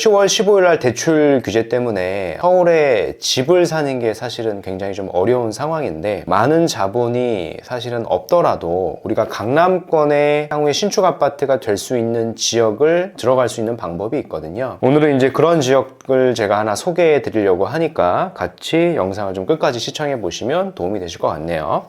10월 15일 날 대출 규제 때문에 서울에 집을 사는 게 사실은 굉장히 좀 어려운 상황인데, 많은 자본이 사실은 없더라도 우리가 강남권의 향후에 신축 아파트가 될 수 있는 지역을 들어갈 수 있는 방법이 있거든요. 오늘은 이제 그런 지역을 제가 하나 소개해 드리려고 하니까 같이 영상을 좀 끝까지 시청해 보시면 도움이 되실 것 같네요.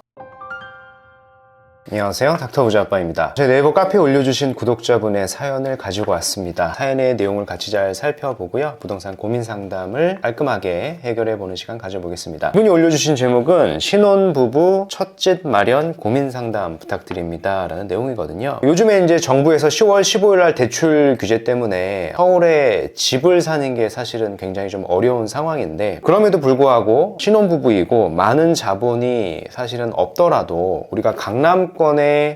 안녕하세요, 닥터부자아빠입니다. 제 네이버 카페에 올려주신 구독자분의 사연을 가지고 왔습니다. 사연의 내용을 같이 잘 살펴보고요, 부동산 고민 상담을 깔끔하게 해결해보는 시간 가져보겠습니다. 이분이 올려주신 제목은 신혼부부 첫집 마련 고민 상담 부탁드립니다 라는 내용이거든요. 요즘에 이제 정부에서 10월 15일 날 대출 규제 때문에 서울에 집을 사는 게 사실은 굉장히 좀 어려운 상황인데, 그럼에도 불구하고 신혼부부이고 많은 자본이 사실은 없더라도 우리가 강남권의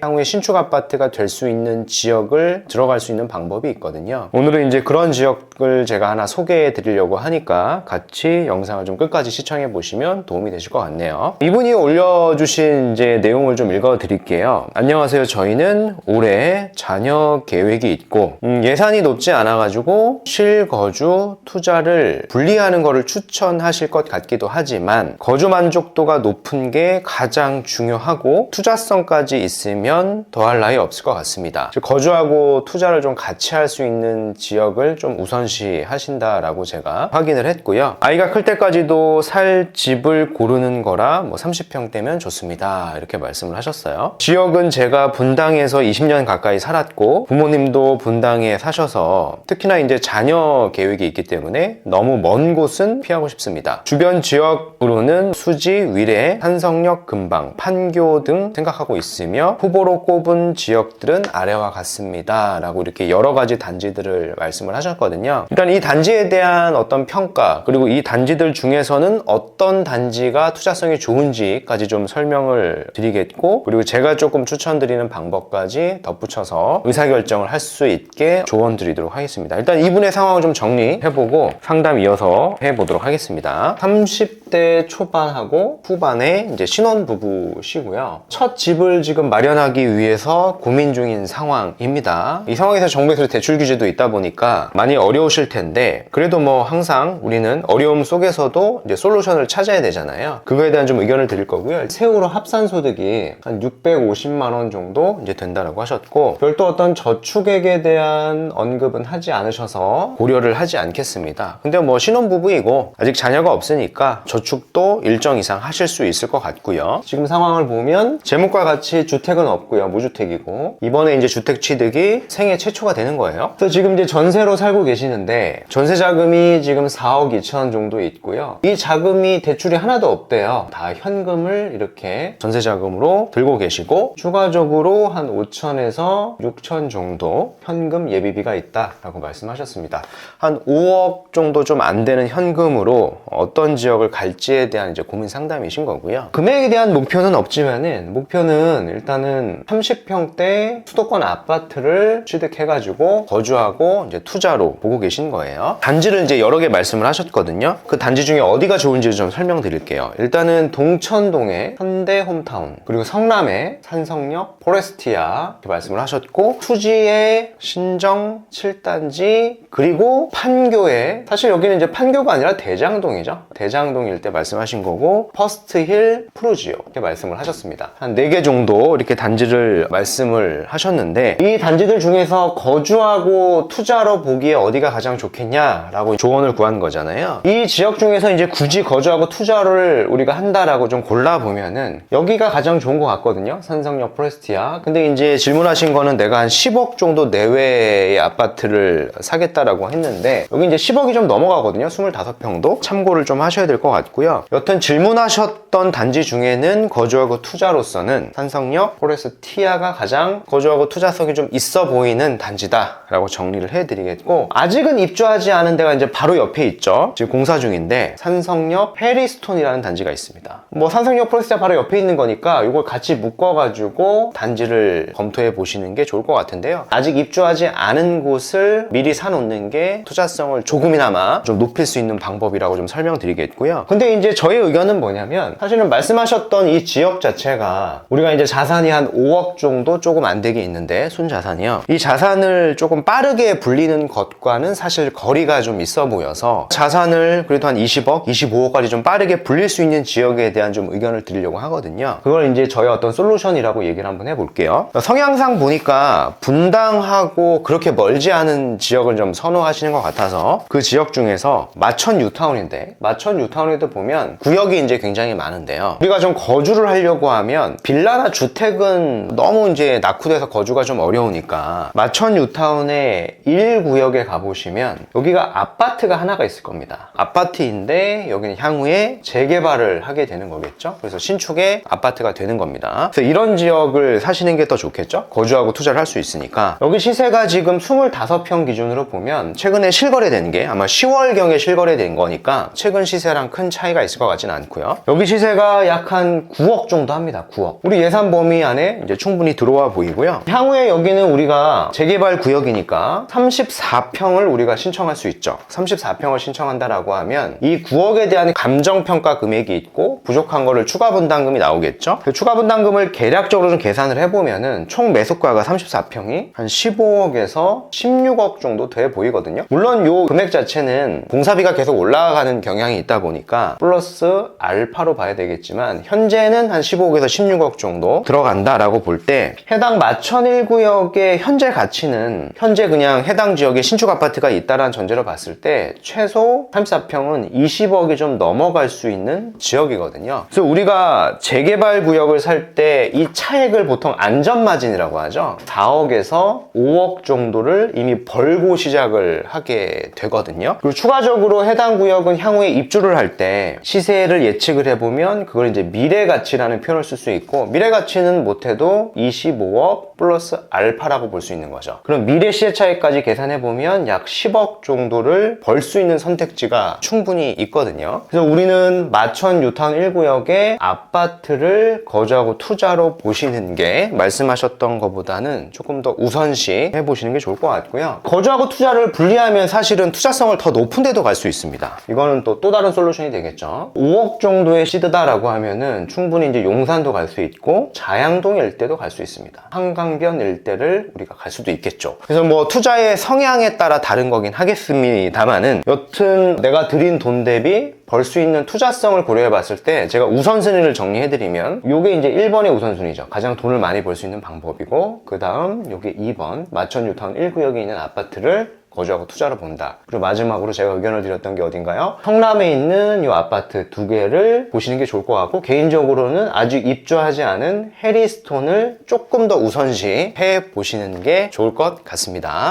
향후에 신축 아파트가 될 수 있는 지역을 들어갈 수 있는 방법이 있거든요. 오늘은 이제 그런 지역을 제가 하나 소개해 드리려고 하니까 같이 영상을 좀 끝까지 시청해 보시면 도움이 되실 것 같네요. 이분이 올려주신 이제 내용을 좀 읽어 드릴게요. 안녕하세요. 저희는 올해 자녀 계획이 있고 예산이 높지 않아 가지고 실거주 투자를 분리하는 거를 추천하실 것 같기도 하지만, 거주 만족도가 높은 게 가장 중요하고 투자성까지 있으면 더할 나위 없을 것 같습니다. 즉, 거주하고 투자를 좀 같이 할 수 있는 지역을 좀 우선시 하신다라고 제가 확인을 했고요. 아이가 클 때까지도 살 집을 고르는 거라 30평대면 좋습니다, 이렇게 말씀을 하셨어요. 지역은 제가 분당에서 20년 가까이 살았고 부모님도 분당에 사셔서 특히나 이제 자녀 계획이 있기 때문에 너무 먼 곳은 피하고 싶습니다. 주변 지역으로는 수지, 위례, 산성역 근방, 판교 등 생각하고 있으며 후보로 꼽은 지역들은 아래와 같습니다 라고 이렇게 여러 가지 단지들을 말씀을 하셨거든요. 그러니까 이 단지에 대한 어떤 평가, 그리고 이 단지들 중에서는 어떤 단지가 투자성이 좋은지까지 좀 설명을 드리겠고, 그리고 제가 조금 추천드리는 방법까지 덧붙여서 의사결정을 할 수 있게 조언 드리도록 하겠습니다. 일단 이분의 상황을 좀 정리해보고 상담 이어서 해보도록 하겠습니다. 30대 초반하고 후반에 이제 신혼부부시고요. 첫 집을 지금 마련하기 위해서 고민 중인 상황입니다. 이 상황에서 정부에서 대출 규제도 있다 보니까 많이 어려우실 텐데, 그래도 항상 우리는 어려움 속에서도 이제 솔루션을 찾아야 되잖아요. 그거에 대한 좀 의견을 드릴 거고요. 세후로 합산소득이 한 650만 원 정도 이제 된다라고 하셨고, 별도 어떤 저축액에 대한 언급은 하지 않으셔서 고려를 하지 않겠습니다. 근데 신혼부부이고 아직 자녀가 없으니까 저축도 일정 이상 하실 수 있을 것 같고요. 지금 상황을 보면 재무과 같이 주택은 없고요, 무주택이고, 이번에 이제 주택 취득이 생애 최초가 되는 거예요. 그래서 지금 이제 전세로 살고 계시는데 전세 자금이 지금 4억 2천 정도 있고요. 이 자금이 대출이 하나도 없대요. 다 현금을 이렇게 전세 자금으로 들고 계시고, 추가적으로 한 5천에서 6천 정도 현금 예비비가 있다라고 말씀하셨습니다. 한 5억 정도 좀 안 되는 현금으로 어떤 지역을 갈지에 대한 이제 고민 상담이신 거고요. 금액에 대한 목표는 없지만은, 목표는 일단은 30평대 수도권 아파트를 취득해가지고 거주하고 이제 투자로 보고 계신 거예요. 단지를 이제 여러 개 말씀을 하셨거든요. 그 단지 중에 어디가 좋은지 좀 설명드릴게요. 일단은 동천동의 현대홈타운, 그리고 성남의 산성역 포레스티아 이렇게 말씀을 하셨고, 수지의 신정 7단지, 그리고 판교에, 사실 여기는 이제 판교가 아니라 대장동이죠. 대장동 일대 말씀하신 거고, 퍼스트힐 프루지오 이렇게 말씀을 하셨습니다. 한 4개 정도 이렇게 단지를 말씀을 하셨는데, 이 단지들 중에서 거주하고 투자로 보기에 어디가 가장 좋겠냐라고 조언을 구한 거잖아요. 이 지역 중에서 이제 굳이 거주하고 투자를 우리가 한다라고 좀 골라보면은 여기가 가장 좋은 것 같거든요. 산성역 포레스티아. 근데 이제 질문하신 거는 내가 한 10억 정도 내외의 아파트를 사겠다라고 했는데, 여기 이제 10억이 좀 넘어가거든요. 25평도 참고를 좀 하셔야 될 것 같고요. 여튼 질문하셨던 단지 중에는 거주하고 투자로서는 산성역 포레스티아가 가장 거주하고 투자성이 좀 있어 보이는 단지다 라고 정리를 해드리겠고, 아직은 입주하지 않은 데가 이제 바로 옆에 있죠. 지금 공사 중인데 산성역 페리스톤이라는 단지가 있습니다. 산성역 포레스티아 바로 옆에 있는 거니까 이걸 같이 묶어가지고 단지를 검토해 보시는 게 좋을 것 같은데요. 아직 입주하지 않은 곳을 미리 사놓는 게 투자성을 조금이나마 좀 높일 수 있는 방법이라고 좀 설명드리겠고요. 근데 이제 저의 의견은 뭐냐면, 사실은 말씀하셨던 이 지역 자체가 우리가 이제 자산이 한 5억 정도 조금 안 되게 있는데 순자산이요. 이 자산을 조금 빠르게 불리는 것과는 사실 거리가 좀 있어 보여서 자산을 그래도 한 20억, 25억까지 좀 빠르게 불릴 수 있는 지역에 대한 좀 의견을 드리려고 하거든요. 그걸 이제 저희 어떤 솔루션이라고 얘기를 한번 해볼게요. 성향상 보니까 분당하고 그렇게 멀지 않은 지역을 좀 선호하시는 것 같아서 그 지역 중에서 마천 뉴타운인데, 마천 뉴타운에도 보면 구역이 이제 굉장히 많은데요. 우리가 좀 거주를 하려고 하면 빌라나 주택은 너무 이제 낙후돼서 거주가 좀 어려우니까 마천 뉴타운의 1구역에 가보시면 여기가 아파트가 하나가 있을 겁니다. 아파트인데 여기는 향후에 재개발을 하게 되는 거겠죠. 그래서 신축의 아파트가 되는 겁니다. 그래서 이런 지역을 사시는 게 더 좋겠죠. 거주하고 투자를 할 수 있으니까. 여기 시세가 지금 25평 기준으로 보면 최근에 실거래된 게 아마 10월경에 실거래된 거니까 최근 시세랑 큰 차이가 있을 것 같지는 않고요. 여기 시세가 약 한 9억 정도 합니다. 9억. 우리 예산 범위 안에 이제 충분히 들어와 보이고요. 향후에 여기는 우리가 재개발 구역이니까 34평을 우리가 신청할 수 있죠. 34평을 신청한다라고 하면 이 9억에 대한 감정평가 금액이 있고 부족한 거를 추가 분담금이 나오겠죠. 그 추가 분담금을 계략적으로 좀 계산을 해보면은 총 매수가가 34평이 한 15억에서 16억 정도 돼 보이거든요. 물론 요 금액 자체는 공사비가 계속 올라가는 경향이 있다 보니까 플러스 알파로 봐야 되겠지만 현재는 한 15억에서 16억 정도 들어간다라고 볼 때 해당 마천 1구역의 현재 가치는 현재 그냥 해당 지역에 신축 아파트가 있다라는 전제로 봤을 때 최소 34평은 20억이 좀 넘어갈 수 있는 지역이거든요. 그래서 우리가 재개발 구역을 살 때 이 차액을 보통 안전마진이라고 하죠. 4억에서 5억 정도를 이미 벌고 시작을 하게 되거든요. 그리고 추가적으로 해당 구역은 향후에 입주를 할 때 시세를 예측을 해보면 그걸 이제 미래가치라는 표현을 쓸 수 있고, 미래가치는 못해도 25억 플러스 알파라고 볼 수 있는 거죠. 그럼 미래 시세 차익까지 계산해보면 약 10억 정도를 벌 수 있는 선택지가 충분히 있거든요. 그래서 우리는 마천 뉴타운 1구역에 아파트를 거주하고 투자로 보시는 게 말씀하셨던 것보다는 조금 더 우선시 해보시는 게 좋을 것 같고요. 거주하고 투자를 분리하면 사실은 투자성을 더 높은 데도 갈 수 있습니다. 이거는 또 다른 솔루션이 되겠죠. 5억 정도의 시드다라고 하면은 충분히 이제 용산도 갈 수 있고 자양동 일대도 갈 수 있습니다. 한강변 일대를 우리가 갈 수도 있겠죠. 그래서 뭐 투자의 성향에 따라 다른 거긴 하겠습니다만은 여튼 내가 들인 돈 대비 벌 수 있는 투자성을 고려해 봤을 때 제가 우선순위를 정리해 드리면 요게 이제 1번의 우선순위죠. 가장 돈을 많이 벌 수 있는 방법이고, 그 다음 요게 2번 마천 뉴타운 1구역에 있는 아파트를 거주하고 투자를 본다. 그리고 마지막으로 제가 의견을 드렸던 게 어딘가요? 성남에 있는 이 아파트 2개를 보시는 게 좋을 것 같고, 개인적으로는 아직 입주하지 않은 해리스톤을 조금 더 우선시 해 보시는 게 좋을 것 같습니다.